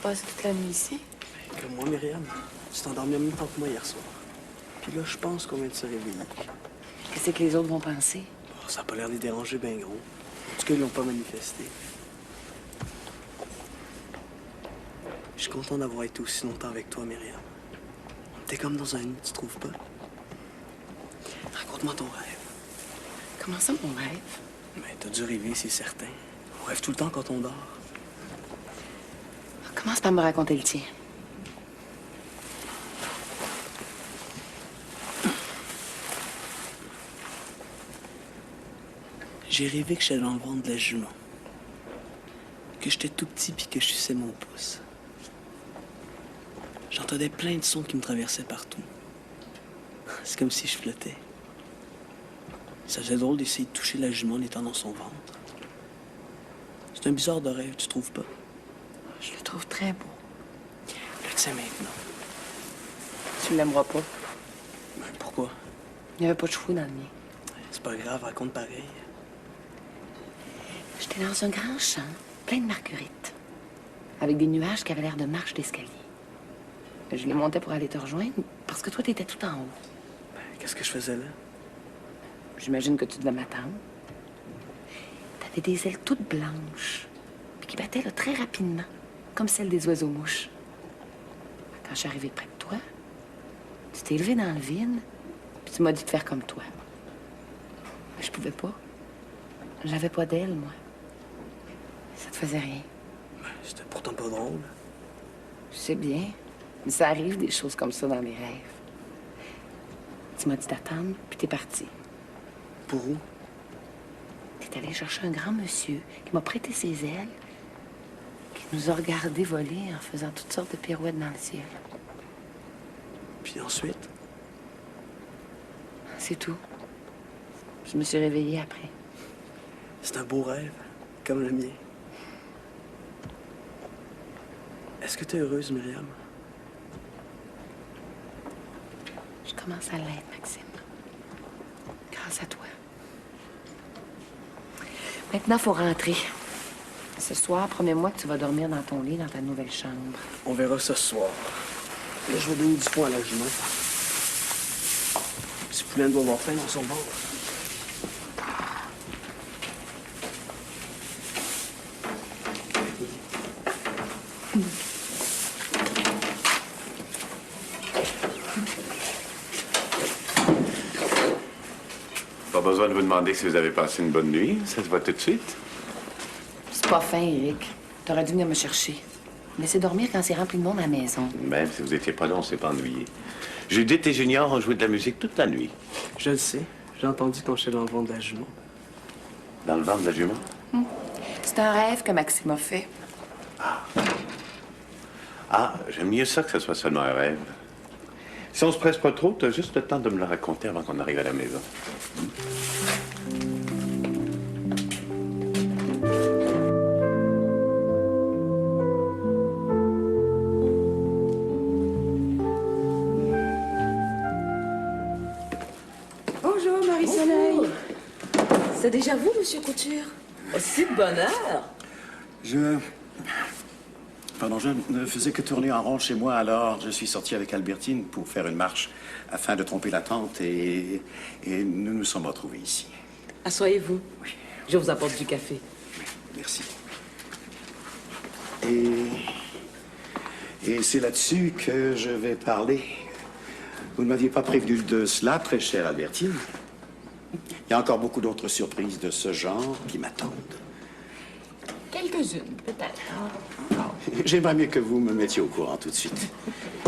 passé toute la nuit ici? Comme moi, Myriam. Tu t'es endormie en même temps que moi hier soir. Puis là, je pense qu'on vient de se réveiller. Qu'est-ce que les autres vont penser? Oh, ça a pas l'air de les déranger bien gros. En tout cas, ils l'ont pas manifesté. Je suis content d'avoir été aussi longtemps avec toi, Myriam. T'es comme dans un nid, tu trouves pas? Raconte-moi ton rêve. Comment ça, mon rêve? Mais t'as dû rêver, c'est certain. On rêve tout le temps quand on dort. Commence par me raconter le tien. J'ai rêvé que j'étais dans le ventre de la jument. Que j'étais tout petit puis que je suçais mon pouce. J'entendais plein de sons qui me traversaient partout. C'est comme si je flottais. Ça faisait drôle d'essayer de toucher la jument en étant dans son ventre. C'est un bizarre de rêve, tu trouves pas? Je le trouve très beau. Le tien maintenant. Tu l'aimeras pas. Ben, pourquoi? Il n'y avait pas de chevaux dans le mien. C'est pas grave, raconte pareil. J'étais dans un grand champ, plein de marguerites, avec des nuages qui avaient l'air de marches d'escalier. Je les montais pour aller te rejoindre, parce que toi, t'étais tout en haut. Ben, qu'est-ce que je faisais là? J'imagine que tu devais m'attendre. T'avais des ailes toutes blanches, puis qui battaient là, très rapidement, comme celles des oiseaux-mouches. Quand je suis arrivée près de toi, tu t'es élevé dans le vide, puis tu m'as dit de faire comme toi. Mais je pouvais pas. J'avais pas d'ailes, moi. Ça te faisait rien. Ben, c'était pourtant pas drôle. Je sais bien, mais ça arrive des choses comme ça dans les rêves. Tu m'as dit d'attendre, puis t'es parti. Pour où? T'es allé chercher un grand monsieur qui m'a prêté ses ailes, qui nous a regardés voler en faisant toutes sortes de pirouettes dans le ciel. Puis ensuite? C'est tout. Je me suis réveillée après. C'est un beau rêve, comme le mien. Est-ce que t'es heureuse, Myriam? Je commence à l'être, Maxime. Grâce à toi. Maintenant, faut rentrer. Ce soir, promets-moi que tu vas dormir dans ton lit, dans ta nouvelle chambre. On verra ce soir. Là, je vais donner du poids à la jument. Si Poulain doit avoir faim dans son ventre. Pas besoin de vous demander si vous avez passé une bonne nuit. Ça se voit tout de suite. C'est pas fin, Eric. T'aurais dû venir me chercher. Laisser dormir quand c'est rempli de monde à la maison. Même si vous étiez pas là, on s'est pas ennuyé. Judith et Junior ont joué de la musique toute la nuit. Je le sais. J'ai entendu quand j'étais dans le ventre de la jument. Dans le ventre de la jument? C'est un rêve que Maxime a fait. Ah, j'aime mieux ça que ce soit seulement un rêve. Si on se presse pas trop, t'as juste le temps de me le raconter avant qu'on arrive à la maison. Bonjour, Marie-Soleil. C'est déjà vous, Monsieur Couture? Oh, c'est de bonne heure. Pardon, je ne faisais que tourner en rond chez moi, alors je suis sorti avec Albertine pour faire une marche afin de tromper la tante et nous nous sommes retrouvés ici. Assoyez-vous. Oui. Je vous apporte du café. Merci. Et c'est là-dessus que je vais parler. Vous ne m'aviez pas prévenu de cela, très chère Albertine. Il y a encore beaucoup d'autres surprises de ce genre qui m'attendent. Quelques-unes, peut-être. J'aimerais mieux que vous me mettiez au courant tout de suite.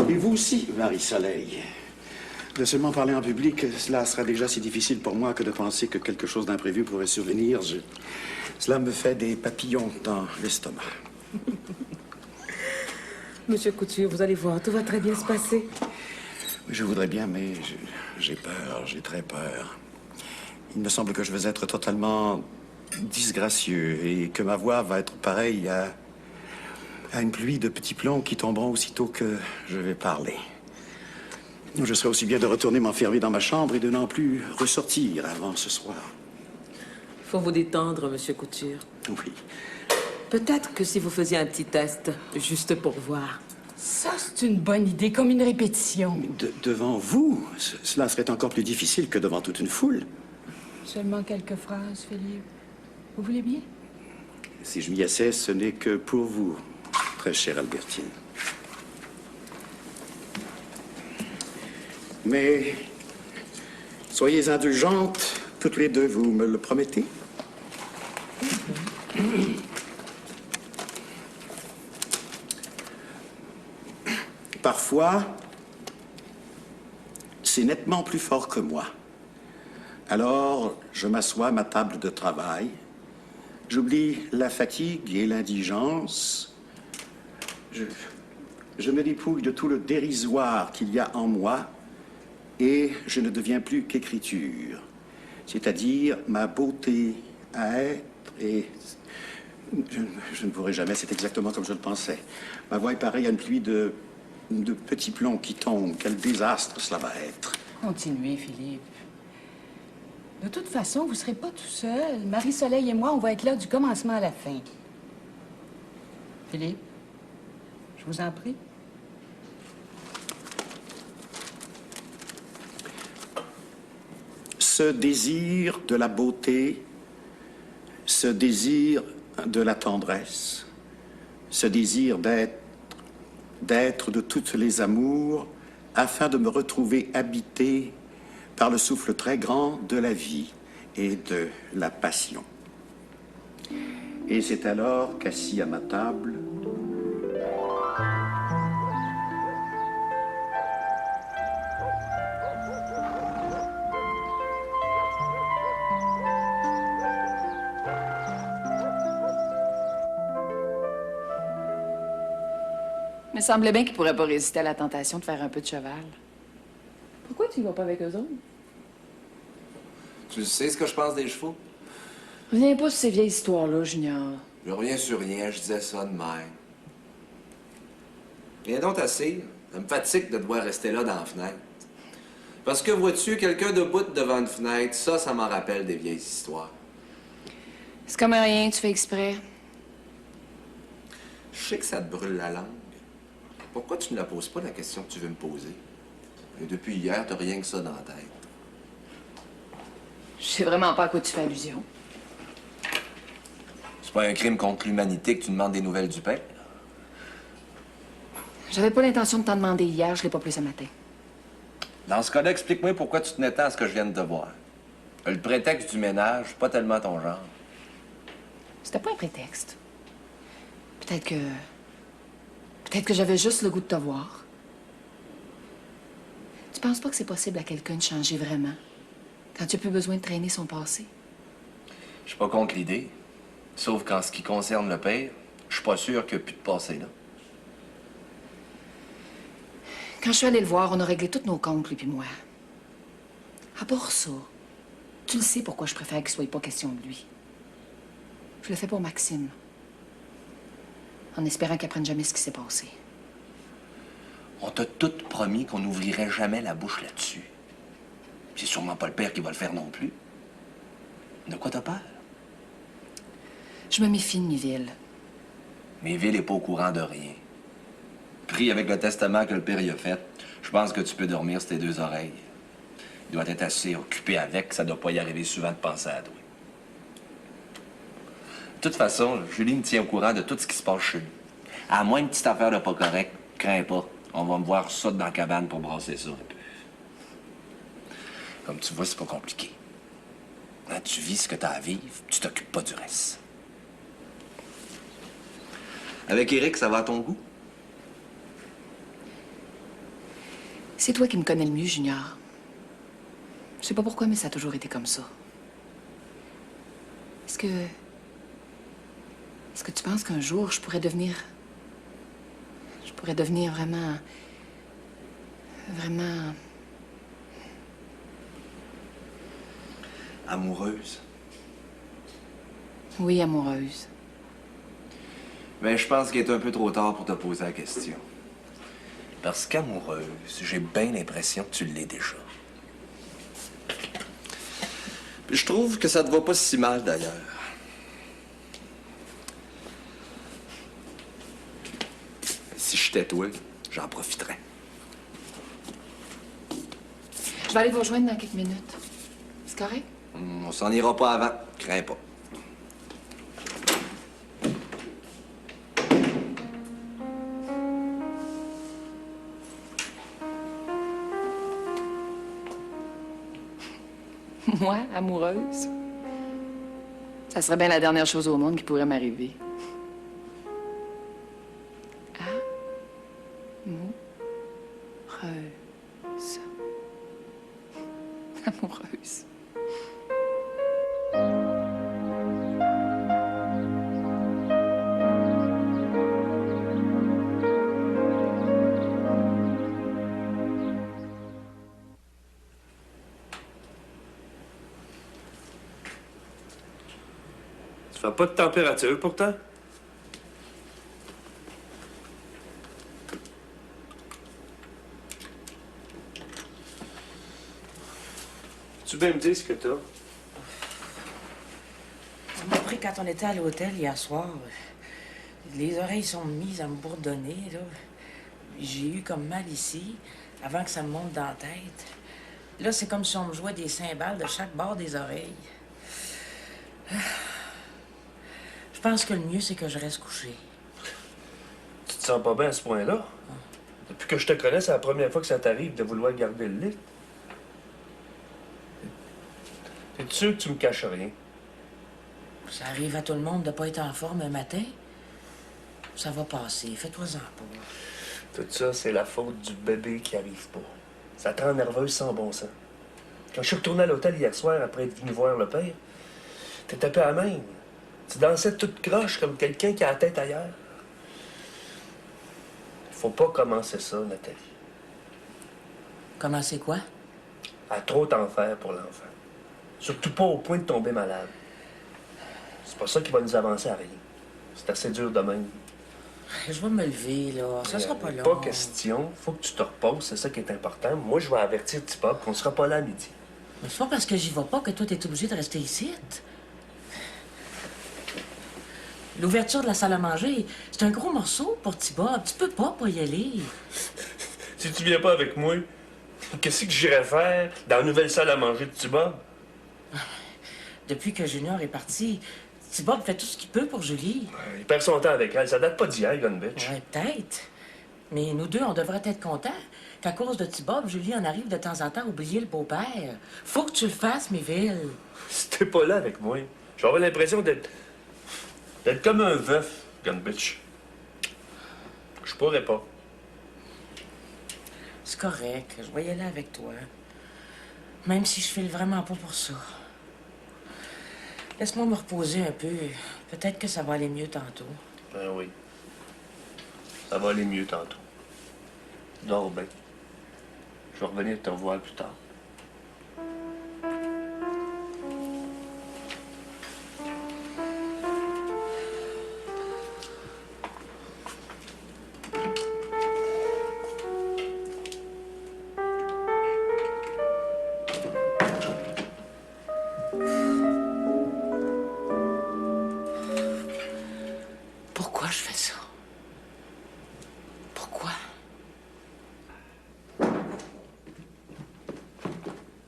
Et vous aussi, Marie-Soleil. De seulement parler en public, cela sera déjà si difficile pour moi que de penser que quelque chose d'imprévu pourrait survenir. Cela me fait des papillons dans l'estomac. Monsieur Couture, vous allez voir, tout va très bien se passer. Je voudrais bien, mais j'ai peur, j'ai très peur. Il me semble que je vais être totalement disgracieux et que ma voix va être pareille à une pluie de petits plombs qui tomberont aussitôt que je vais parler. Je serais aussi bien de retourner m'enfermer dans ma chambre et de n'en plus ressortir avant ce soir. Il faut vous détendre, Monsieur Couture. Oui. Peut-être que si vous faisiez un petit test, juste pour voir. Ça, c'est une bonne idée, comme une répétition. Devant vous, cela serait encore plus difficile que devant toute une foule. Seulement quelques phrases, Philippe. Vous voulez bien? Si je m'y essaie, ce n'est que pour vous, très chère Albertine. Mais soyez indulgentes, toutes les deux, vous me le promettez? Parfois, c'est nettement plus fort que moi. Alors, je m'assois à ma table de travail, j'oublie la fatigue et l'indigence, je me dépouille de tout le dérisoire qu'il y a en moi et je ne deviens plus qu'écriture, c'est-à-dire ma beauté à être et... Je ne pourrai jamais, c'est exactement comme je le pensais. Ma voix est pareille à une pluie de petits plombs qui tombent. Quel désastre cela va être. Continuez, Philippe. De toute façon, vous ne serez pas tout seul. Marie-Soleil et moi, on va être là du commencement à la fin. Philippe, je vous en prie. Ce désir de la beauté, ce désir de la tendresse, ce désir d'être de toutes les amours, afin de me retrouver habité par le souffle très grand de la vie et de la passion. Et c'est alors qu'assis à ma table, Il me semblait bien qu'il pourrait pas résister à la tentation de faire un peu de cheval. Pourquoi tu y vas pas avec eux autres? Tu sais ce que je pense des chevaux? Reviens pas sur ces vieilles histoires-là, Junior. Je reviens sur rien, je disais ça de même. Viens donc assez. Ça me fatigue de devoir rester là dans la fenêtre. Parce que, vois-tu, quelqu'un debout devant une fenêtre, ça m'en rappelle des vieilles histoires. C'est comme rien, tu fais exprès. Je sais que ça te brûle la langue. Pourquoi tu ne la poses pas la question que tu veux me poser? Et depuis hier, t'as rien que ça dans la tête. Je sais vraiment pas à quoi tu fais allusion. C'est pas un crime contre l'humanité que tu demandes des nouvelles du père? J'avais pas l'intention de t'en demander hier, je l'ai pas plus ce matin. Dans ce cas-là, explique-moi pourquoi tu tenais tant à ce que je viens de te voir. Le prétexte du ménage, pas tellement ton genre. C'était pas un prétexte. Peut-être que j'avais juste le goût de te voir. Tu penses pas que c'est possible à quelqu'un de changer vraiment quand tu n'as plus besoin de traîner son passé? Je suis pas contre l'idée. Sauf qu'en ce qui concerne le père, je suis pas sûr qu'il n'y a plus de passé là. Quand je suis allée le voir, on a réglé tous nos comptes, lui puis moi. À part ça, tu le sais pourquoi je préfère qu'il soit pas question de lui. Je le fais pour Maxime. En espérant qu'elle apprenne jamais ce qui s'est passé. On t'a tout promis qu'on n'ouvrirait jamais la bouche là-dessus. C'est sûrement pas le père qui va le faire non plus. De quoi t'as peur? Je me méfie de Miville. Méville n'est pas au courant de rien. Pris avec le testament que le père y a fait, je pense que tu peux dormir sur tes deux oreilles. Il doit être assez occupé avec, ça doit pas y arriver souvent de penser à toi. De toute façon, Julie me tient au courant de tout ce qui se passe chez nous. À moins une petite affaire de pas correct, crains pas. On va me voir ça dans la cabane pour brasser ça un peu. Comme tu vois, c'est pas compliqué. Quand tu vis ce que t'as à vivre, tu t'occupes pas du reste. Avec Eric, ça va à ton goût? C'est toi qui me connais le mieux, Junior. Je sais pas pourquoi, mais ça a toujours été comme ça. Est-ce que tu penses qu'un jour, je pourrais devenir vraiment... Amoureuse? Oui, amoureuse. Mais je pense qu'il est un peu trop tard pour te poser la question. Parce qu'amoureuse, j'ai bien l'impression que tu l'es déjà. Puis je trouve que ça te va pas si mal, d'ailleurs. j'étais toi, j'en profiterais. Je vais aller vous rejoindre dans quelques minutes. C'est correct? On s'en ira pas avant, crains pas. Moi, amoureuse? Ça serait bien la dernière chose au monde qui pourrait m'arriver. Amoureuse. Amoureuse. Tu fais pas de température, pourtant? Tu veux me dire ce que t'as? On m'a pris quand on était à l'hôtel hier soir. Les oreilles sont mises à me bourdonner, là. J'ai eu comme mal ici, avant que ça me monte dans la tête. Là, c'est comme si on me jouait des cymbales de chaque bord des oreilles. Je pense que le mieux, c'est que je reste couché. Tu te sens pas bien à ce point-là? Depuis que je te connais, c'est la première fois que ça t'arrive de vouloir garder le lit. T'es sûr que tu me caches rien? Ça arrive à tout le monde de pas être en forme un matin. Ça va passer, fais-toi-en pas. Tout ça, c'est la faute du bébé qui arrive pas. Ça te rend nerveuse sans bon sens. Quand je suis retourné à l'hôtel hier soir après être venu voir le père, t'étais pas à la même. Tu dansais toute croche comme quelqu'un qui a la tête ailleurs. Faut pas commencer ça, Nathalie. Comment c'est quoi? À trop t'en faire pour l'enfant. Surtout pas au point de tomber malade. C'est pas ça qui va nous avancer à rien. C'est assez dur de même. Je vais me lever, là. Ça sera pas long. Pas question. Faut que tu te reposes, c'est ça qui est important. Moi, je vais avertir T-Pop qu'on sera pas là à midi. Mais c'est pas parce que j'y vais pas que toi, t'es obligé de rester ici. L'ouverture de la salle à manger, c'est un gros morceau pour T-Bob. Tu peux pas y aller. Si tu viens pas avec moi, qu'est-ce que j'irais faire dans la nouvelle salle à manger de T-Bob? Depuis que Junior est parti, T-Bob fait tout ce qu'il peut pour Julie. Il perd son temps avec elle. Ça date pas d'hier, Gun Bitch. Ouais, peut-être. Mais nous deux, on devrait être contents qu'à cause de T-Bob, Julie en arrive de temps en temps à oublier le beau-père. Faut que tu le fasses, Méville. Si t'es pas là avec moi, j'aurais l'impression d'être comme un veuf, Gun Bitch. Je pourrais pas. C'est correct, je vais y aller avec toi. Même si je file vraiment pas pour ça. Laisse-moi me reposer un peu. Peut-être que ça va aller mieux tantôt. Ben oui. Ça va aller mieux tantôt. Dors bien. Je vais revenir te revoir plus tard. Pourquoi je fais ça? Pourquoi? Je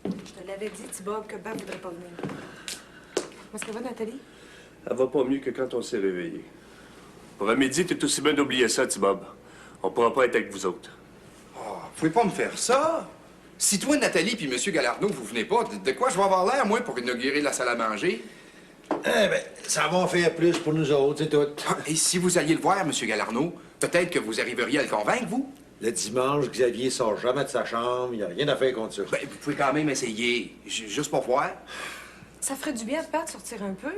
te l'avais dit, T-Bob, que Bab voudrait pas venir. Comment est-ce que va, Nathalie? Elle va pas mieux que quand on s'est réveillé. Pour un midi, t'es aussi bien d'oublier ça, T-Bob. On pourra pas être avec vous autres. Oh, vous pouvez pas me faire ça? Si toi, Nathalie puis M. Galardeau, vous venez pas, de quoi je vais avoir l'air, moi, pour inaugurer la salle à manger? Eh bien, ça va en faire plus pour nous autres, c'est tout. Et si vous alliez le voir, M. Galardeau, peut-être que vous arriveriez à le convaincre, vous? Le dimanche, Xavier sort jamais de sa chambre, il n'y a rien à faire contre ça. Ben, vous pouvez quand même essayer, juste pour voir. Ça ferait du bien à Pat de sortir un peu.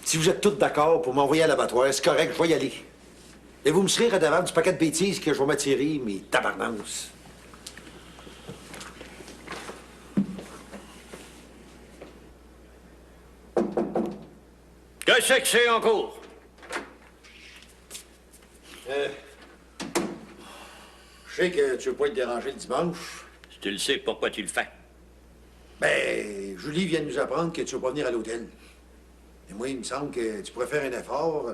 Si vous êtes tous d'accord pour m'envoyer à l'abattoir, c'est correct, je vais y aller. Et vous me serez redevant du paquet de bêtises que je vais m'attirer, mes tabarnances. Que c'est que c'est en cours? Je sais que tu veux pas être dérangé le dimanche. Si tu le sais, pourquoi tu le fais? Ben, Julie vient de nous apprendre que tu veux pas venir à l'hôtel. Et moi, il me semble que tu pourrais faire un effort,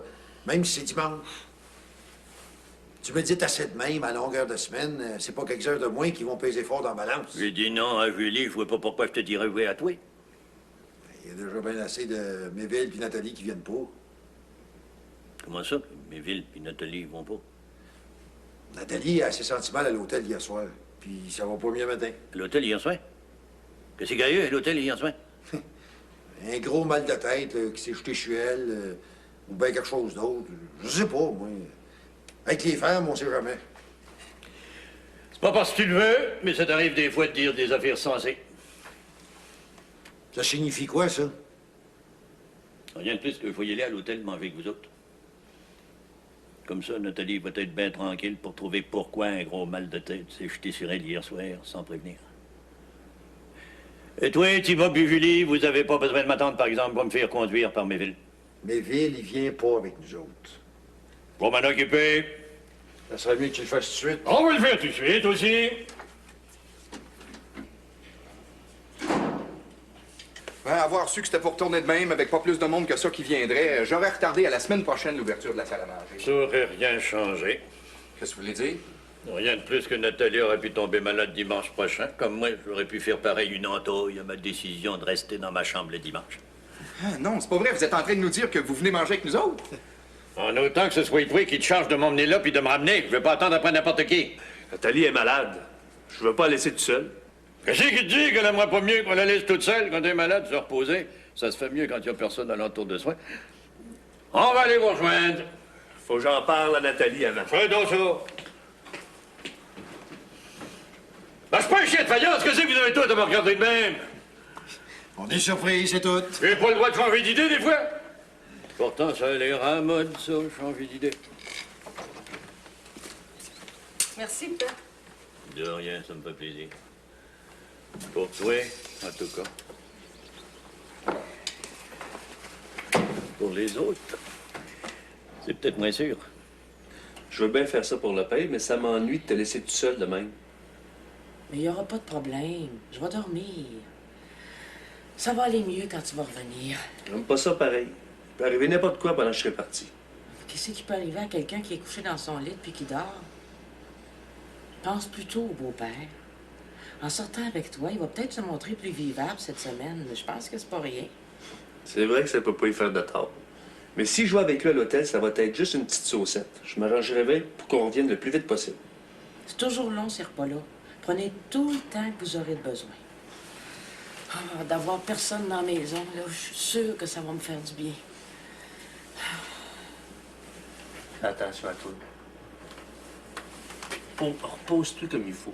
Même si c'est dimanche. Tu me dis assez de même à longueur de semaine, c'est pas quelques heures de moins qui vont peser fort dans la balance. J'ai dit non à Julie, je vois pas pourquoi je te dirais oui à toi. Il y a déjà bien assez de Méville puis Nathalie qui viennent pas. Comment ça? Méville et Nathalie vont pas. Nathalie a ses sentiments à l'hôtel hier soir, puis ça va pas mieux matin. À l'hôtel hier soir? Qu'est-ce qu'il y a eu à l'hôtel hier soir? Un gros mal de tête là, qui s'est jeté chez elle, ou bien quelque chose d'autre. Je sais pas, moi. Avec les femmes, on sait jamais. C'est pas parce que tu le veux, mais ça t'arrive des fois de dire des affaires sensées. Ça signifie quoi, ça? Rien de plus que je vais y aller à l'hôtel manger avec vous autres. Comme ça, Nathalie va être bien tranquille pour trouver pourquoi un gros mal de tête s'est jeté sur elle hier soir sans prévenir. Et toi, Thibaut et Julie, vous avez pas besoin de m'attendre, par exemple, pour me faire conduire par Méville. Méville, il vient pas avec nous autres. Pour m'en occuper. Ça serait mieux que tu le fasses tout de suite. On va le faire tout de suite aussi. Ouais, avoir su que c'était pour tourner de même avec pas plus de monde que ça qui viendrait, j'aurais retardé à la semaine prochaine l'ouverture de la salle à manger. Ça aurait rien changé. Qu'est-ce que vous voulez dire? Rien de plus que Nathalie aurait pu tomber malade dimanche prochain. Comme moi, j'aurais pu faire pareil une entaille à ma décision de rester dans ma chambre le dimanche. Ah, non, c'est pas vrai. Vous êtes en train de nous dire que vous venez manger avec nous autres? En autant que ce soit toi qui te charge de m'emmener là puis de me ramener. Je veux pas attendre après n'importe qui. Nathalie est malade. Je veux pas la laisser toute seule. Qu'est-ce qui te dit qu'elle aimerait pas mieux qu'on la laisse toute seule quand elle est malade, se reposer? Ça se fait mieux quand il y a personne alentour de soi. On va aller vous rejoindre. Faut que j'en parle à Nathalie avant. Fais donc ça. Ben, je suis pas un chien de faïence. Qu'est-ce que vous avez tous à me regarder de même? On est surpris, c'est tout. J'ai pas le droit de changer d'idée, des fois. Pourtant, ça a l'air à la mode, ça, changer d'idée. Merci, Père. De rien, ça me fait plaisir. Pour toi, en tout cas. Pour les autres, c'est peut-être moins sûr. Je veux bien faire ça pour le paye, mais ça m'ennuie de te laisser tout seul de même. Mais il n'y aura pas de problème. Je vais dormir. Ça va aller mieux quand tu vas revenir. J'aime pas ça pareil. Il peut arriver n'importe quoi pendant que je serai parti. Qu'est-ce qui peut arriver à quelqu'un qui est couché dans son lit puis qui dort? Pense plutôt au beau-père. En sortant avec toi, il va peut-être se montrer plus vivable cette semaine, mais je pense que c'est pas rien. C'est vrai que ça peut pas y faire de tort. Mais si je vais avec lui à l'hôtel, ça va être juste une petite saucette. Je m'arrangerai bien pour qu'on revienne le plus vite possible. C'est toujours long, ces repas-là. Prenez tout le temps que vous aurez besoin. Ah, d'avoir personne dans la maison, là, je suis sûre que ça va me faire du bien. Fais attention à toi. Repose-toi comme il faut.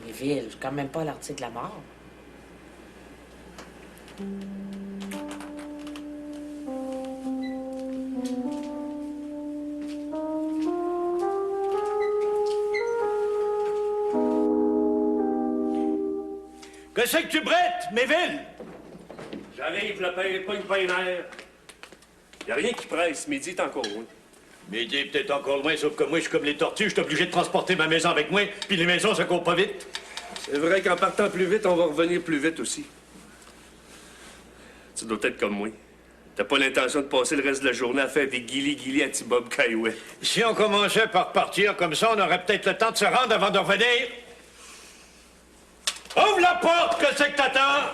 Méville, je suis quand même pas à l'article de la mort. Qu'est-ce que tu brettes, Méville? J'arrive, le paye, pas une peinère. Y a rien qui presse. Midi est encore loin. Midi est peut-être encore loin, sauf que moi, je suis comme les tortues, je suis obligé de transporter ma maison avec moi, puis les maisons, ça court pas vite. C'est vrai qu'en partant plus vite, on va revenir plus vite aussi. Tu dois être comme moi. T'as pas l'intention de passer le reste de la journée à faire des guilis à Tibob Kaioué. Si on commençait par partir comme ça, on aurait peut-être le temps de se rendre avant de revenir. Ouvre la porte, que c'est que t'attends?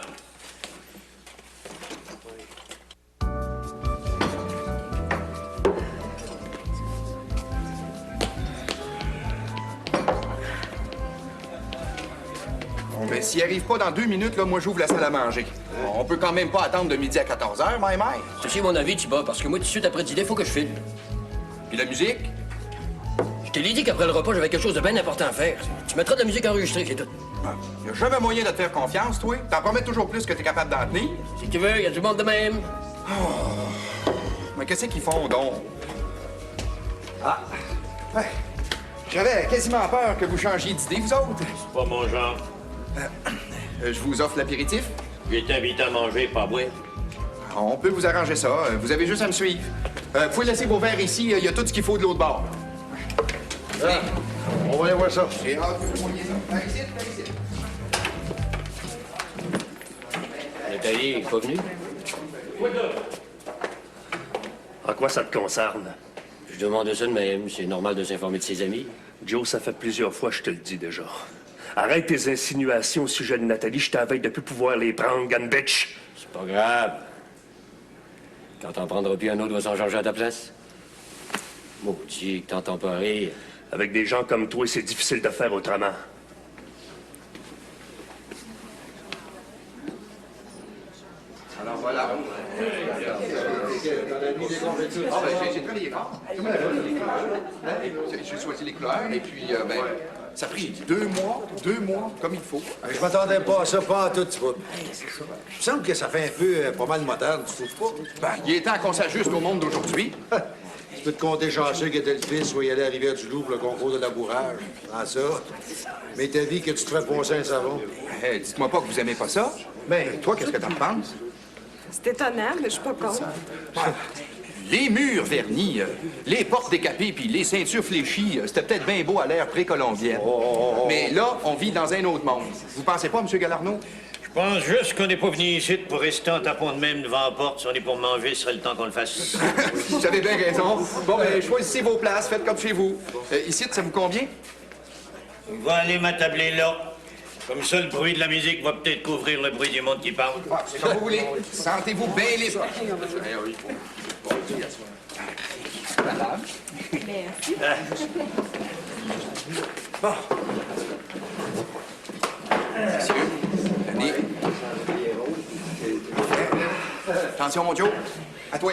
Bon, ben, s'il arrive pas dans 2 minutes, là, moi, j'ouvre la salle à manger. On peut quand même pas attendre de midi à 14h, my. C'est mon avis, Thibaut, parce que moi, tout de suite après dîner, faut que je file. Puis la musique? Je t'ai dit qu'après le repas, j'avais quelque chose de bien important à faire. Tu mettras de la musique enregistrée, c'est tout. Y a jamais moyen de te faire confiance, toi. T'en promets toujours plus que t'es capable d'en tenir. Si tu veux, y a du monde de même. Mais qu'est-ce qu'ils font, donc? Ah! Ouais. J'avais quasiment peur que vous changiez d'idée, vous autres. C'est pas mon genre. Je vous offre l'apéritif. J'ai été invité à manger, pas à boire. On peut vous arranger ça. Vous avez juste à me suivre. Vous pouvez laisser vos verres ici. Il y a tout ce qu'il faut de l'autre bord. Ah, on va aller voir ça. J'ai hâte que vous voyez ça. Par ici, par ici. Nathalie est pas venue? En quoi ça te concerne? Je demande ça de même. C'est normal de s'informer de ses amis. Joe, ça fait plusieurs fois que je te le dis déjà. Arrête tes insinuations au sujet de Nathalie. Je t'avais de plus pouvoir les prendre, gun bitch. C'est pas grave. Quand t'en prendras plus un autre va s'en charger à ta place. Maudit que t'entends pas rire. Avec des gens comme toi, c'est difficile de faire autrement. Alors voilà. J'ai travaillé fort. J'ai choisi les couleurs et puis, ben, ça a pris 2 mois, comme il faut. Je m'attendais pas à ça, pas en tout, tu vois. Il me semble que ça fait un peu pas mal moderne, tu trouves pas? Ben, il est temps qu'on s'ajuste au monde d'aujourd'hui. Tu peux te compter chanceux que tel fils soit allé à Rivière-du-Loup pour le concours de labourage. Ah, ça. Mais t'as dit que tu te ferais poncer un savon. Hey, dites-moi pas que vous aimez pas ça. Mais toi, qu'est-ce que t'en penses? C'est étonnant, mais je suis pas contre. Les murs vernis, les portes décapées puis les ceintures fléchies, c'était peut-être bien beau à l'ère précolombienne. Mais là, on vit dans un autre monde. Vous pensez pas, M. Galarno? Je pense juste qu'on n'est pas venu ici pour rester en tapant de même devant la porte. Si on est pour manger, ce serait le temps qu'on le fasse. Vous avez bien raison. Bon, ben, choisissez vos places, faites comme chez vous. Ici, ça vous convient? On va aller m'attabler là. Comme ça, le bruit de la musique va peut-être couvrir le bruit du monde qui parle. Ah, c'est comme vous voulez. Sentez-vous bien libre. Madame. Merci. Bon. Monsieur, venez. Attention, mon Joe. À toi.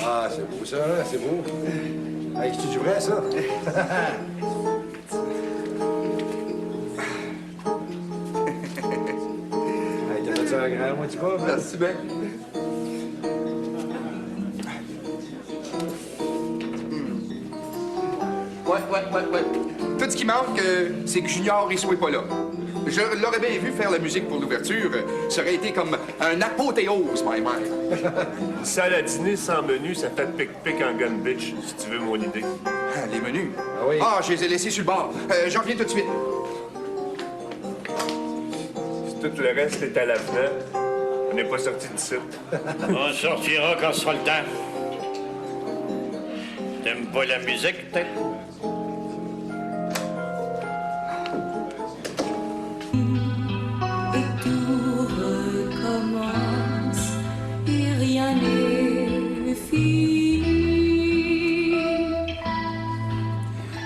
Ah, c'est beau, ça, là, c'est beau. Hey, c'est du vrai, ça? Hey, t'as fait ça à grand, moi, tu vois? Merci bien. Ouais. Tout ce qui manque, c'est que Junior, il soit pas là. Je l'aurais bien vu faire la musique pour l'ouverture. Ça aurait été comme un apothéose, my man. Une salle à dîner sans menu, ça fait pic-pic en gun bitch, si tu veux mon idée. Ah, les menus? Ah oui? Ah, je les ai laissés sur le bord. J'en reviens tout de suite. Si tout le reste est à l'avenant, on n'est pas sorti d'ici. On sortira quand ce sera le temps. T'aimes pas la musique, peut-être?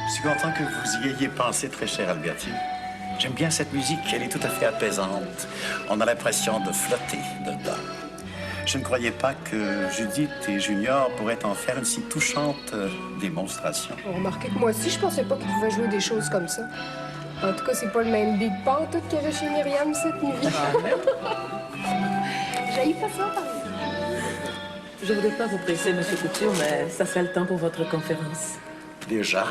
Je suis content que vous y ayez pensé, très cher Albertine. J'aime bien cette musique, elle est tout à fait apaisante. On a l'impression de flotter dedans. Je ne croyais pas que Judith et Junior pourraient en faire une si touchante démonstration. Remarquez que moi aussi, je pensais pas qu'ils pouvaient jouer des choses comme ça. En tout cas, c'est pas le même Big Bang tout qu'il y avait chez Myriam cette nuit. J'haïs pas ça, par exemple. Je voudrais pas vous presser, Monsieur Couture, mais ça serait le temps pour votre conférence. Déjà.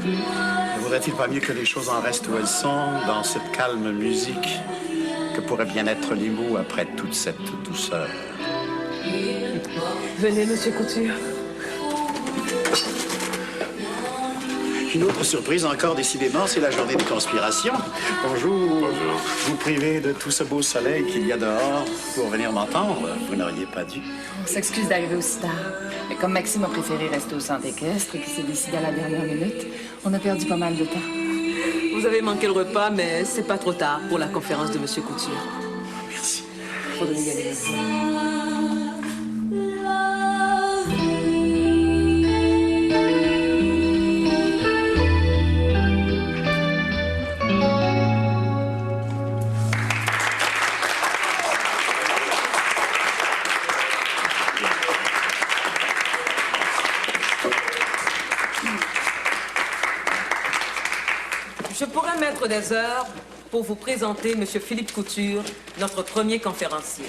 Ne vaudrait-il pas mieux que les choses en restent où elles sont, dans cette calme musique, que pourraient bien être les mots après toute cette douceur? Venez, Monsieur Couture. Une autre surprise encore, décidément, c'est la journée de conspiration. Bonjour. Bonjour. Vous privez de tout ce beau soleil qu'il y a dehors pour venir m'entendre. Vous n'auriez pas dû. On s'excuse d'arriver aussi tard. Mais comme Maxime a préféré rester au centre équestre et qu'il s'est décidé à la dernière minute, on a perdu pas mal de temps. Vous avez manqué le repas, mais c'est pas trop tard pour la conférence de Monsieur Couture. Merci. Faudrait y aller. Je pourrais mettre des heures pour vous présenter M. Philippe Couture, notre premier conférencier.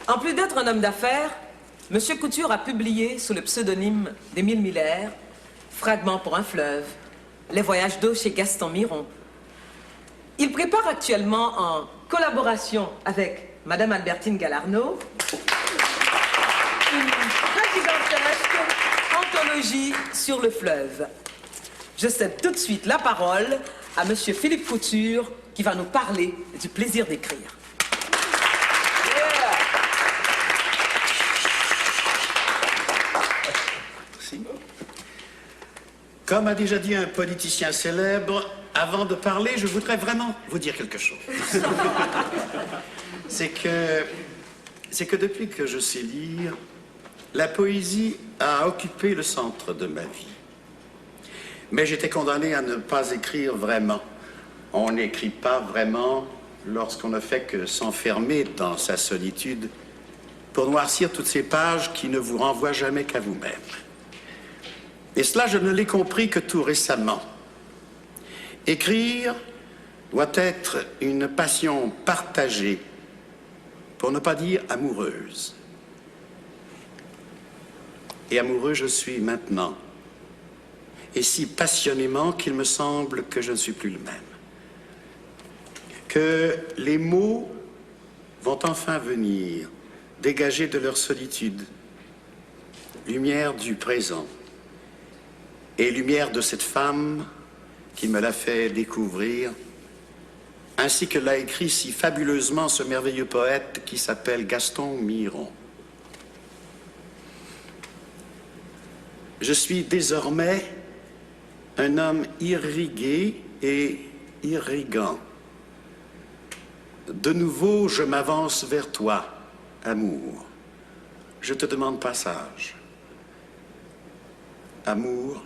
En plus d'être un homme d'affaires, M. Couture a publié sous le pseudonyme d'Émile Miller Fragments pour un fleuve, Les voyages d'eau chez Gaston Miron, Il prépare actuellement, en collaboration avec Madame Albertine Galarneau, une très gigantesque anthologie sur le fleuve. Je cède tout de suite la parole à Monsieur Philippe Couture, qui va nous parler du plaisir d'écrire. Merci. Comme a déjà dit un politicien célèbre, avant de parler, je voudrais vraiment vous dire quelque chose. C'est que depuis que je sais lire, la poésie a occupé le centre de ma vie. Mais j'étais condamné à ne pas écrire vraiment. On n'écrit pas vraiment lorsqu'on ne fait que s'enfermer dans sa solitude pour noircir toutes ces pages qui ne vous renvoient jamais qu'à vous-même. Et cela, je ne l'ai compris que tout récemment. Écrire doit être une passion partagée, pour ne pas dire amoureuse. Et amoureux je suis maintenant, et si passionnément qu'il me semble que je ne suis plus le même. Que les mots vont enfin venir, dégager de leur solitude, lumière du présent, et lumière de cette femme qui me l'a fait découvrir, ainsi que l'a écrit si fabuleusement ce merveilleux poète qui s'appelle Gaston Miron. Je suis désormais un homme irrigué et irriguant. De nouveau, je m'avance vers toi, amour. Je te demande passage. Amour,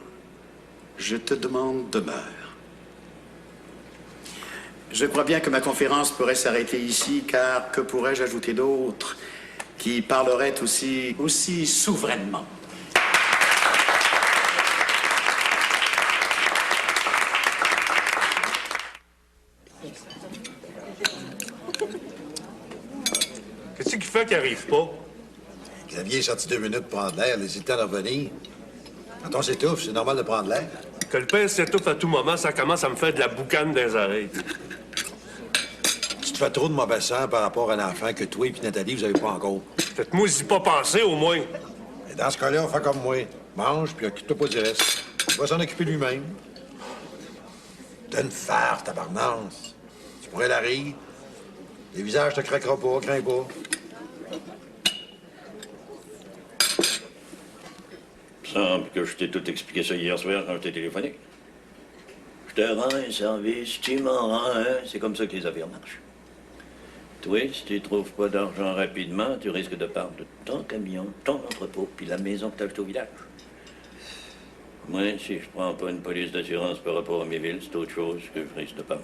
je te demande demeure. Je crois bien que ma conférence pourrait s'arrêter ici, car que pourrais-je ajouter d'autre qui parlerait aussi souverainement? Qu'est-ce qui fait qu'il arrive pas? Xavier est sorti 2 minutes pour prendre l'air, il hésitait à revenir. Quand on s'étouffe, c'est normal de prendre l'air. Que le père s'étouffe à tout moment, ça commence à me faire de la boucane dans les oreilles. Tu te fais trop de mauvais sang par rapport à un enfant que toi et puis Nathalie, vous avez pas encore. Faites-moi y pas penser, au moins. Et dans ce cas-là, on fait comme moi. Mange, puis occupe-toi pas du reste. Il va s'en occuper lui-même. T'as une farce, tabarnance. Tu pourrais la rire. Les visages te craqueront pas, crains pas. Il me semble que je t'ai tout expliqué ça hier soir quand je t'ai téléphoné. Je te rends un service, tu m'en rends un. C'est comme ça que les affaires marchent. Toi, si tu trouves pas d'argent rapidement, tu risques de perdre ton camion, ton entrepôt, puis la maison que t'as achetée au village. Moi, si je prends pas une police d'assurance par rapport à mes villes, c'est autre chose que je risque de perdre.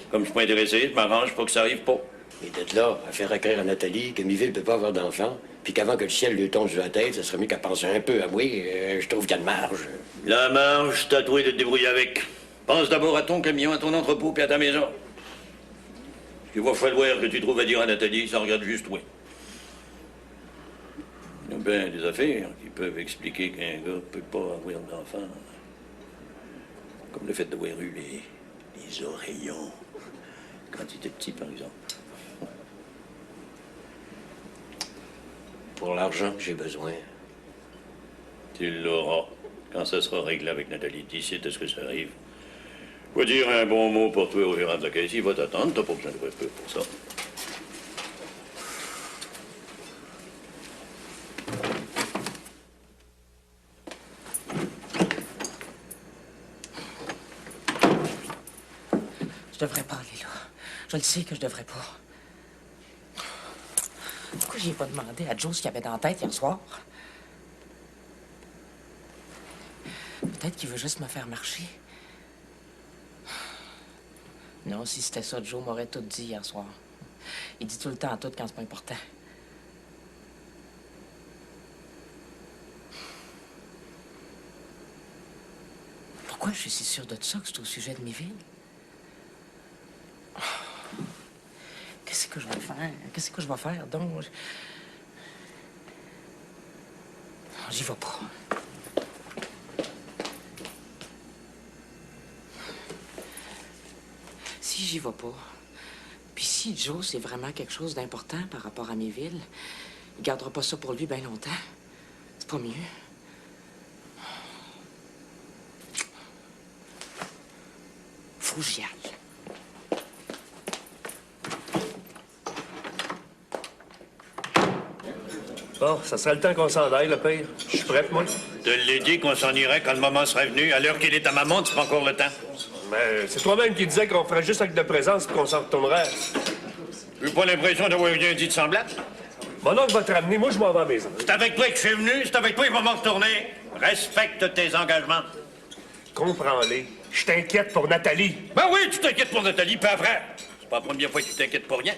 Comme je suis pas intéressé, je m'arrange pour que ça arrive pas. Et d'être là, à faire écrire à Nathalie que Miville ne peut pas avoir d'enfant, puis qu'avant que le ciel lui tombe sur la tête, ça serait mieux qu'elle pense un peu à moi. Je trouve qu'il y a de marge. La marge, t'as trouvé de te débrouiller avec. Pense d'abord à ton camion, à ton entrepôt, puis à ta maison. Il va falloir que tu trouves à dire à Nathalie, ça regarde juste toi. Il y a bien des affaires qui peuvent expliquer qu'un gars peut pas avoir d'enfant. Comme le fait d'avoir eu les oreillons quand il était petit, par exemple. Pour l'argent, j'ai besoin. Tu l'auras quand ça sera réglé avec Nathalie. D'ici à ce que ça arrive. Je vais dire un bon mot pour toi au gérant de la caisse. Il va t'attendre. T'as pas besoin de peu pour ça. Je devrais pas aller là. Je le sais que je devrais pas. Pourquoi j'ai pas demandé à Joe ce qu'il avait dans la tête hier soir? Peut-être qu'il veut juste me faire marcher. Non, si c'était ça, Joe m'aurait tout dit hier soir. Il dit tout le temps tout quand c'est pas important. Pourquoi je suis si sûre de ça que c'est au sujet de Miville? Qu'est-ce que je vais faire? Qu'est-ce que je vais faire, donc? J'y vais pas. Si j'y vais pas. Puis si Joe, c'est vraiment quelque chose d'important par rapport à Miville, il gardera pas ça pour lui bien longtemps. C'est pas mieux. Faut que j'y aille. Bon, ça serait le temps qu'on s'en aille, le pire. Je suis prête, moi. Je te l'ai dit qu'on s'en irait quand le moment serait venu. À l'heure qu'il est à ma montre, c'est pas encore le temps. Mais c'est toi-même qui disais qu'on ferait juste avec de présence puis qu'on s'en retournerait. J'ai pas l'impression d'avoir rien dit de semblable. Mon oncle va te ramener. Moi, je m'en vais à la maison. C'est avec toi que je suis venu, c'est avec toi qu'il va m'en retourner. Respecte tes engagements. Comprends-les. Je t'inquiète pour Nathalie. Ben oui, tu t'inquiètes pour Nathalie, puis après. C'est pas la première fois que tu t'inquiètes pour rien.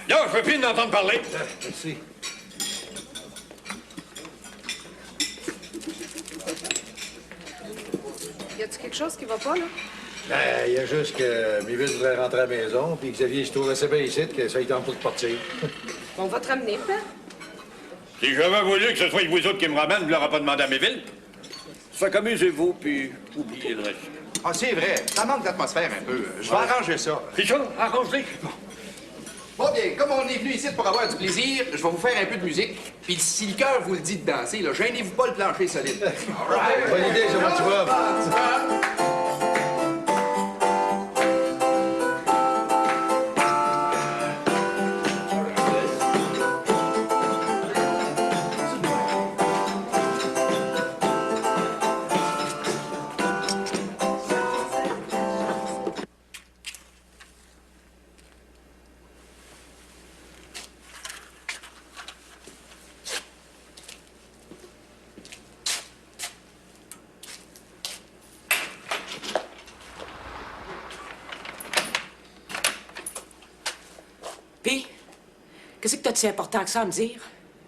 Là, je veux plus d'entendre parler. Merci. Y a-tu quelque chose qui va pas, là? Ben, il y a juste que Miville voudrait rentrer à la maison, puis Xavier se trouve assez bien ici, que ça lui tente pas de partir. On va te ramener, père. Si j'avais voulu que ce soit vous autres qui me ramènent, je ne l'aurais pas demandé à Méville. Fait qu'amusez-vous, puis oubliez le reste. Ah, c'est vrai. Ça manque d'atmosphère un peu. Je vais arranger ça. C'est ça, arrange-les. Bon, bien, comme on est venu ici pour avoir du plaisir, je vais vous faire un peu de musique. Puis si le cœur vous le dit de danser, là, gênez-vous pas le plancher solide. Bonne idée, c'est moi, tu vois. Puis, qu'est-ce que t'as de si important que ça à me dire?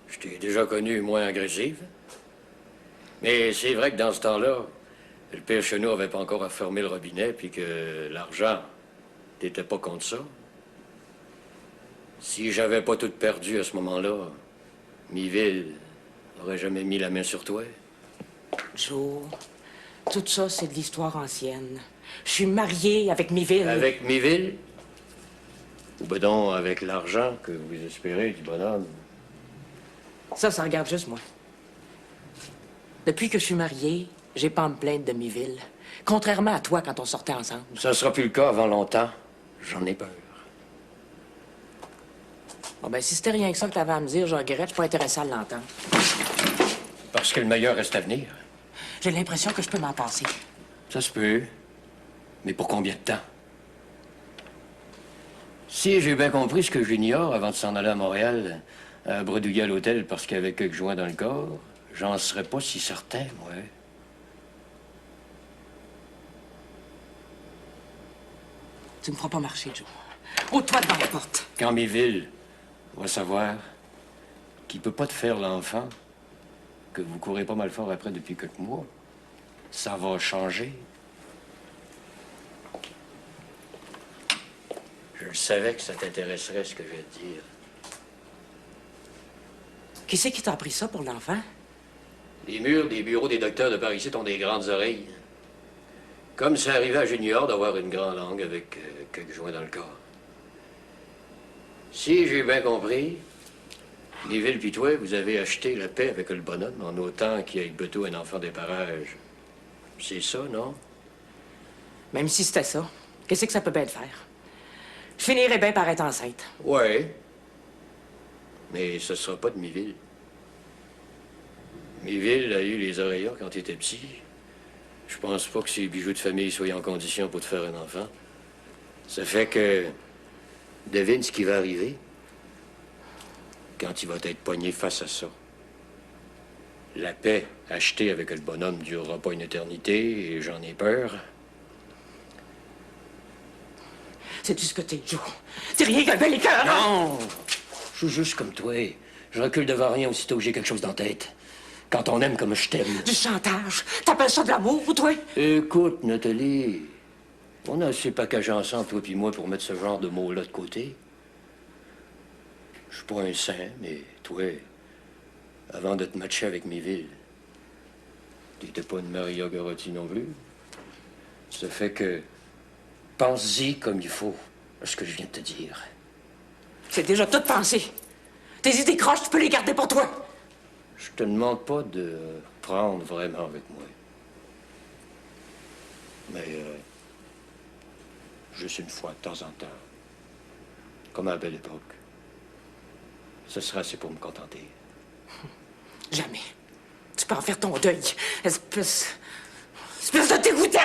Je t'ai déjà connu moins agressive. Mais c'est vrai que dans ce temps-là, le père Chenot avait pas encore fermé le robinet, puis que l'argent, t'étais pas contre ça. Si j'avais pas tout perdu à ce moment-là, Miville aurait jamais mis la main sur toi. Joe, tout ça, c'est de l'histoire ancienne. Je suis mariée avec Miville. Avec Miville? Ou ben donc avec l'argent que vous espérez du bonhomme? Ça regarde juste moi. Depuis que je suis mariée, j'ai pas à me plaindre de Miville. Contrairement à toi quand on sortait ensemble. Ça sera plus le cas avant longtemps. J'en ai peur. Bon, ben, si c'était rien que ça que t'avais à me dire, je regrette, je suis pas intéressé à l'entendre. Parce que le meilleur reste à venir. J'ai l'impression que je peux m'en passer. Ça se peut. Mais pour combien de temps? Si j'ai bien compris ce que j'ignore avant de s'en aller à Montréal, à bredouiller à l'hôtel parce qu'il y avait quelques joints dans le corps, j'en serais pas si certain, moi. Tu me feras pas marcher, Joe. Ôte-toi devant la porte. Quand Miville va savoir qu'il peut pas te faire l'enfant, que vous courez pas mal fort après depuis quelques mois, ça va changer. Je savais que ça t'intéresserait, ce que je vais te dire. Qui c'est qui t'a appris ça pour l'enfant? Les murs des bureaux des docteurs de par ici ont des grandes oreilles. Comme ça arrivait à Junior d'avoir une grande langue avec quelques joints dans le corps. Si j'ai bien compris, Miville pis toi, vous avez acheté la paix avec le bonhomme en autant qu'il y ait bientôt un enfant des parages. C'est ça, non? Même si c'était ça, qu'est-ce que ça peut bien te faire? Je finirais bien par être enceinte. Ouais. Mais ce sera pas de Miville. Miville a eu les oreillons quand il était petit. Je pense pas que ses bijoux de famille soient en condition pour te faire un enfant. Ça fait que... Devine ce qui va arriver quand il va être pogné face à ça. La paix achetée avec le bonhomme ne durera pas une éternité et j'en ai peur. Sais-tu ce que t'es, Joe? T'es rien qu'un bel écœur! Non! Je suis juste comme toi. Je recule devant rien aussitôt que j'ai quelque chose dans la tête. Quand on aime comme je t'aime. Du chantage? T'appelles ça de l'amour, toi? Écoute, Nathalie, on a assez packagé ensemble, toi puis moi, pour mettre ce genre de mots-là de côté. Je suis pas un saint, mais toi, avant de te matcher avec Miville, t'étais pas une Maria Garotti non plus. Ça fait que pense-y comme il faut à ce que je viens de te dire. C'est déjà tout pensé. Tes idées croches, tu peux les garder pour toi. Je te demande pas de prendre vraiment avec moi. Mais juste une fois de temps en temps. Comme à la belle époque. Ce sera assez pour me contenter. Jamais. Tu peux en faire ton deuil. Espèce de dégoûtant!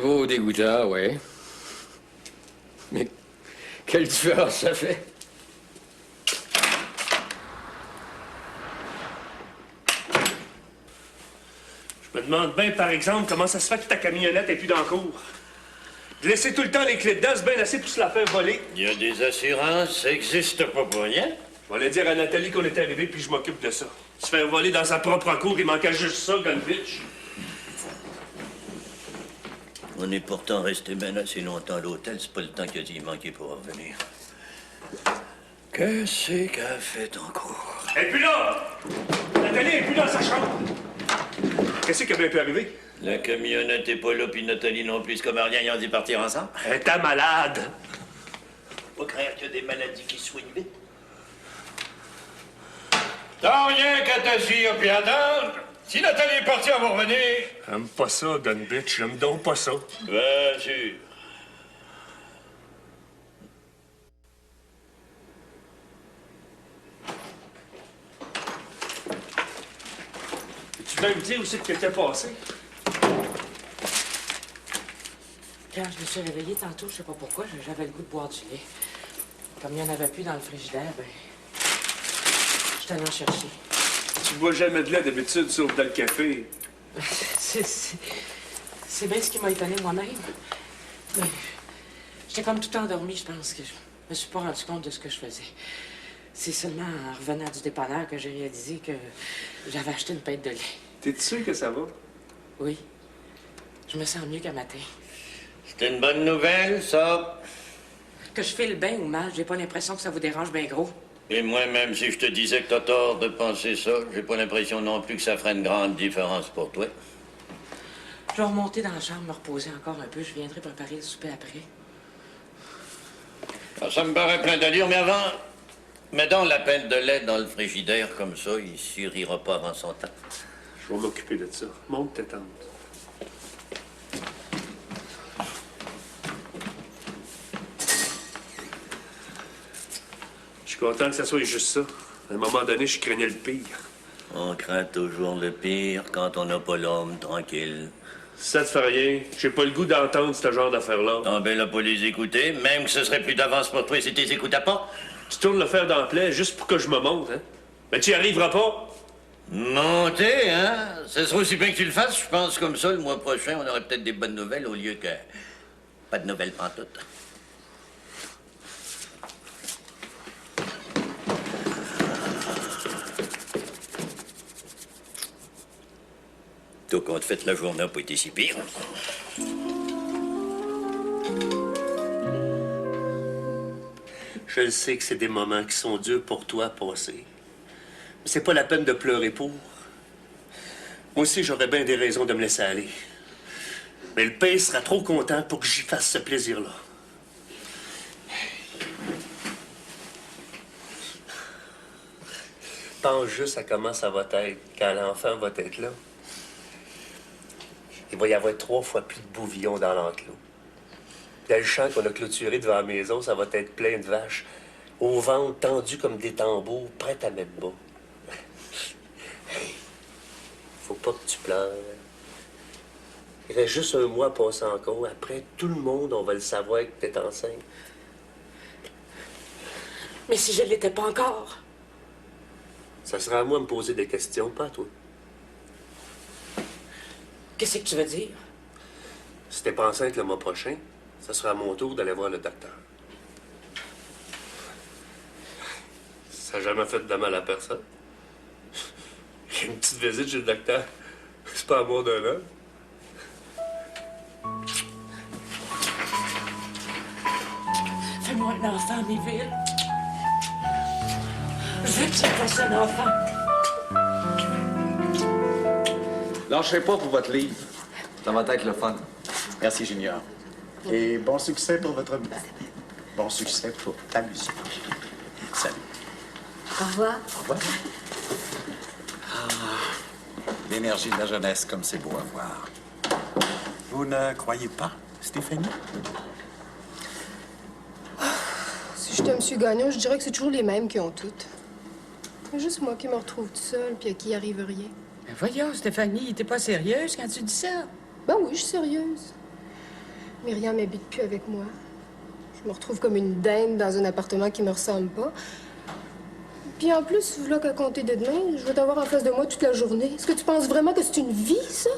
Beau dégoûtant, ouais. Mais quelle différence ça fait? Je me demande bien, par exemple, comment ça se fait que ta camionnette est plus dans le cours. De laisser tout le temps les clés dedans, c'est bien assez pour se la faire voler. Il y a des assurances, ça existe pas pour rien. On va aller dire à Nathalie qu'on est arrivé, puis je m'occupe de ça. Se faire voler dans sa propre cour, il manquait juste ça, Gunvitch. On est pourtant resté bien assez longtemps à l'hôtel, c'est pas le temps qu'il a dit manquer pour revenir. Qu'est-ce qu'elle fait encore? Et puis là! Nathalie est plus dans sa chambre. Qu'est-ce qui a bien pu arriver? La camionnette est pas là, puis Nathalie non plus. Comme rien, ils ont dit partir ensemble. Elle est malade. Pas craindre qu'il y a des maladies qui se soignent vite. T'as rien qu'à t'assurer puis attendre. Si Nathalie est partie, elle va revenir. J'aime pas ça, Gunvitch. J'aime donc pas ça. Bien sûr. Tu vas me dire où c'est que t'étais passé? Quand je me suis réveillée tantôt, je sais pas pourquoi, j'avais le goût de boire du lait. Comme il n'y en avait plus dans le frigidaire, ben... je t'allais en chercher. Tu bois jamais de lait d'habitude, sauf dans le café. C'est bien ce qui m'a étonné moi-même. Mais j'étais comme tout endormie, je pense que je me suis pas rendu compte de ce que je faisais. C'est seulement en revenant du dépanneur que j'ai réalisé que j'avais acheté une pinte de lait. T'es sûr que ça va? Oui. Je me sens mieux qu'à matin. C'est une bonne nouvelle, ça. Que je file bien ou mal, j'ai pas l'impression que ça vous dérange bien gros. Et moi, même si je te disais que t'as tort de penser ça, j'ai pas l'impression non plus que ça ferait une grande différence pour toi. Je vais remonter dans la chambre, me reposer encore un peu. Je viendrai préparer le souper après. Ah, ça me paraît plein d'allure, mais avant, mets donc la pinte de lait dans le frigidaire, comme ça, il surira pas avant son temps. Je vais m'occuper de ça. Monte tes tentes. Je suis content que ça soit juste ça. À un moment donné, je craignais le pire. On craint toujours le pire quand on n'a pas l'homme tranquille. Ça te fait rien. J'ai pas le goût d'entendre ce genre d'affaires-là. Ah ben là, pas les écouter, même que ce serait plus d'avance pour toi si tu les écoutais pas. Tu tournes le fer dans la plaie juste pour que je me monte, hein? Mais tu y arriveras pas. Monter, hein? Ce serait aussi bien que tu le fasses. Je pense comme ça, le mois prochain, on aurait peut-être des bonnes nouvelles au lieu que... pas de nouvelles pantoutes. Tout compte fait, la journée n'a pas été si pire. Je le sais que c'est des moments qui sont durs pour toi à passer. Mais c'est pas la peine de pleurer pour. Moi aussi, j'aurais bien des raisons de me laisser aller. Mais le père sera trop content pour que j'y fasse ce plaisir-là. Pense juste à comment ça va être quand l'enfant va être là. Il va y avoir 3 fois plus de bouvillons dans l'enclos. Dans le champ qu'on a clôturé devant la maison, ça va être plein de vaches, au ventre tendu comme des tambours, prêtes à mettre bas. Hey, faut pas que tu pleures. Il reste juste un mois à passer encore. Après, tout le monde, on va le savoir que t'es enceinte. Mais si je l'étais pas encore? Ça sera à moi de me poser des questions, pas à toi. Qu'est-ce que tu veux dire? Si t'es pas enceinte le mois prochain, ça sera à mon tour d'aller voir le docteur. Ça n'a jamais fait de mal à personne. Une petite visite chez le docteur, c'est pas à moi d'un an. Fais-moi un enfant, Miville. Je veux que tu fasses un enfant. Lâchez pas pour votre livre. Ça va être le fun. Merci, Junior. Et bon succès pour votre... Bon succès pour ta musique. Salut. Au revoir. Au revoir. L'énergie de la jeunesse, comme c'est beau à voir. Vous ne croyez pas, Stéphanie? Si j'étais M. Gagnon, je dirais que c'est toujours les mêmes qui ont toutes. C'est juste moi qui me retrouve tout seul puis à qui arrive rien. Ben voyons, Stéphanie, t'es pas sérieuse quand tu dis ça? Ben oui, je suis sérieuse. Myriam n'habite plus avec moi. Je me retrouve comme une dinde dans un appartement qui me ressemble pas. Puis en plus, voilà qu'à compter de demain, je vais t'avoir en face de moi toute la journée. Est-ce que tu penses vraiment que c'est une vie, ça?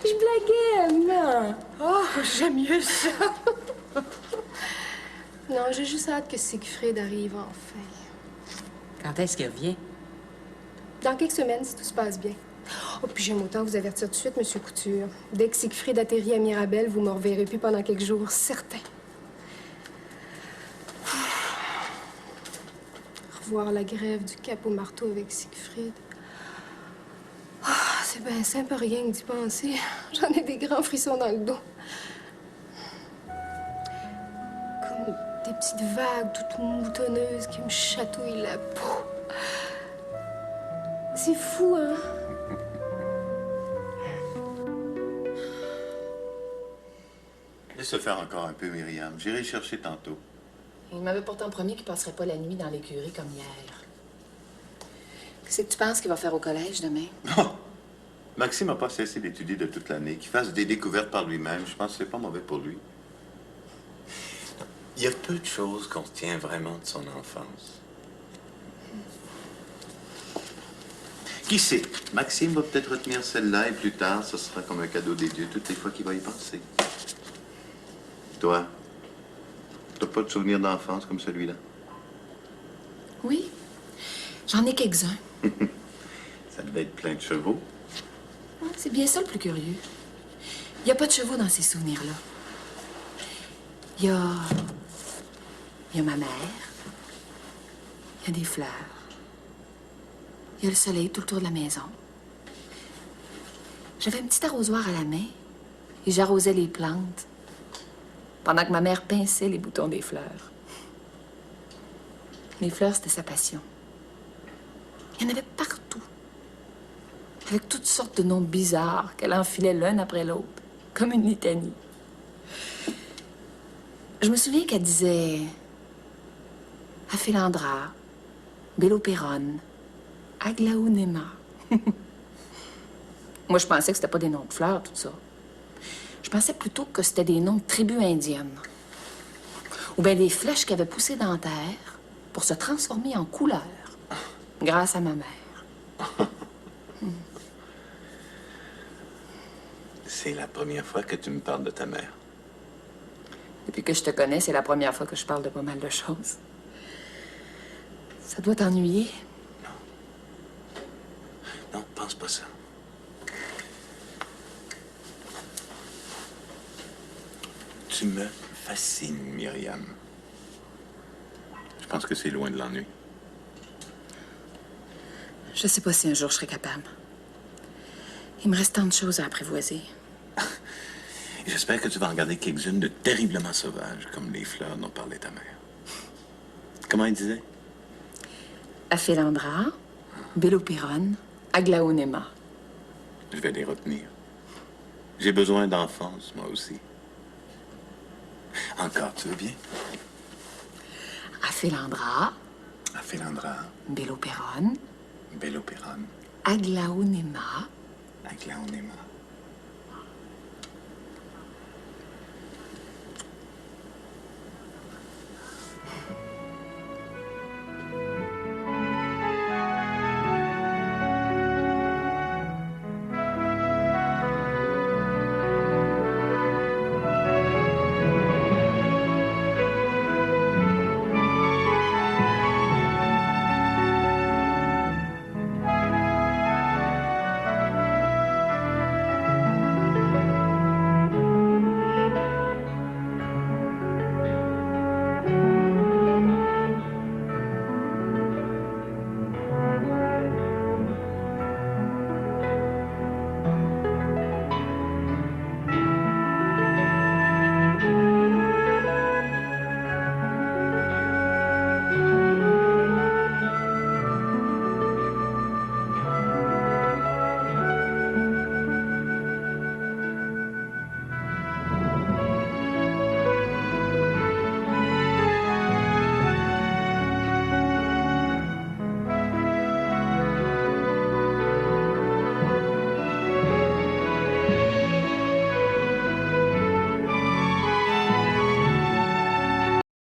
Je blaguais, non. Oh, j'aime mieux ça. Non, j'ai juste hâte que Siegfried arrive enfin. Quand est-ce qu'il revient? Dans quelques semaines, si tout se passe bien. Oh, puis j'aime autant vous avertir tout de suite, Monsieur Couture. Dès que Siegfried atterrit à Mirabel, vous ne me reverrez plus pendant quelques jours, certain. Revoir la grève du cap au marteau avec Siegfried. Ah, c'est bien simple, rien que d'y penser. J'en ai des grands frissons dans le dos. Comme des petites vagues toutes moutonneuses qui me chatouillent la peau. C'est fou, hein? Laisse faire encore un peu, Myriam. J'irai chercher tantôt. Il m'avait pourtant promis qu'il passerait pas la nuit dans l'écurie comme hier. Qu'est-ce que tu penses qu'il va faire au collège demain? Non! Maxime n'a pas cessé d'étudier de toute l'année. Qu'il fasse des découvertes par lui-même, je pense que c'est pas mauvais pour lui. Il y a peu de choses qu'on retient vraiment de son enfance. Qui sait? Maxime va peut-être retenir celle-là et plus tard, ce sera comme un cadeau des dieux toutes les fois qu'il va y penser. Toi, t'as pas de souvenirs d'enfance comme celui-là? Oui, j'en ai quelques-uns. Ça devait être plein de chevaux. C'est bien ça le plus curieux. Il n'y a pas de chevaux dans ces souvenirs-là. Il y a ma mère. Il y a des fleurs. Il y a le soleil tout autour de la maison. J'avais un petit arrosoir à la main et j'arrosais les plantes pendant que ma mère pinçait les boutons des fleurs. Les fleurs, c'était sa passion. Il y en avait partout, avec toutes sortes de noms bizarres qu'elle enfilait l'un après l'autre, comme une litanie. Je me souviens qu'elle disait Aphélandra, Bélopérone, Aglaonema. Moi, je pensais que c'était pas des noms de fleurs, tout ça. Je pensais plutôt que c'était des noms de tribus indiennes. Ou bien des flèches qui avaient poussé dans la terre pour se transformer en couleur, grâce à ma mère. C'est la première fois que tu me parles de ta mère. Depuis que je te connais, c'est la première fois que je parle de pas mal de choses. Ça doit t'ennuyer. Non, pense pas ça. Tu me fascines, Myriam. Je pense que c'est loin de l'ennui. Je sais pas si un jour je serai capable. Il me reste tant de choses à apprivoiser. J'espère que tu vas en garder quelques-unes de terriblement sauvages, comme les fleurs dont parlait ta mère. Comment elle disait? Aphélandra, Bélopérone, Aglaonema. Je vais les retenir. J'ai besoin d'enfance, moi aussi. Encore, tu veux bien? Aphélandra, Aphélandra, Bélopérone, Bélopérone, Aglaonema, Aglaonema.